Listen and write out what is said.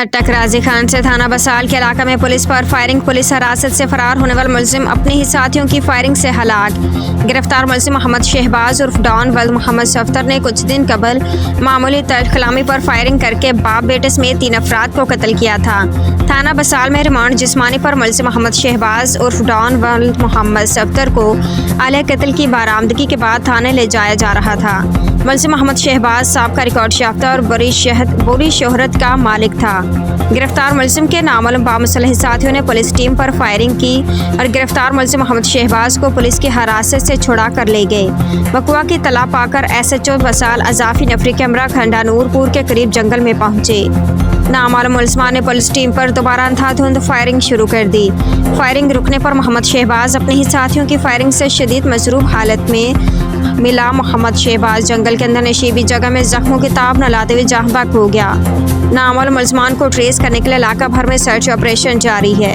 अटक राजी खान से थाना बसाल के इलाका में पुलिस पर फायरिंग। पुलिस हिरासत से फरार होने वाला मुलजिम अपने ही साथियों की फायरिंग से हलाक। गिरफ्तार मुलजिम मोहम्मद शहबाज उर्फ डॉन वल्द मोहम्मद सफ्तर ने कुछ दिन कबल मामूली तलखलामी पर फायरिंग करके बाप बेटे समेत 3 अफराद को कत्ल किया था। थाना बसाल में रिमांड जिस्मानी पर मुलजिम मोहम्मद शहबाज उर्फ डॉन वल्द मोहम्मद सफ्तर को आले कत्ल की बरामदगी के बाद थाने ले जाया जा रहा था। मुलजिम मोहम्मद शहबाज साहब का रिकॉर्ड याफ्ता और बुरी शोहरत का मालिक था। गिरफ्तार मुलजिम के नामालूम बामुसल्लह साथियों ने पुलिस टीम पर फायरिंग की और गिरफ्तार मुलजिम मोहम्मद शहबाज को पुलिस की हिरासत से छुड़ा कर ले गए। वक़्वा की तला पाकर SHO बसाल अजाफी नफरी कैमरा खंडा नूरपुर के करीब जंगल में पहुंचे। नामालूम मुलजिमान ने पुलिस टीम पर दोबारा अंधाधुंध फायरिंग शुरू कर दी। फायरिंग रुकने पर मोहम्मद शहबाज अपने ही साथियों की फायरिंग से शदीद मजरूब हालत में मिला। मोहम्मद शहबाज जंगल के अंदर नशीबी जगह में जख्मों की ताब न लाते हुए जहाँ बहक हो गया। नामालूम मुलजिमान को ट्रेस करने के लिए इलाका भर में सर्च ऑपरेशन जारी है।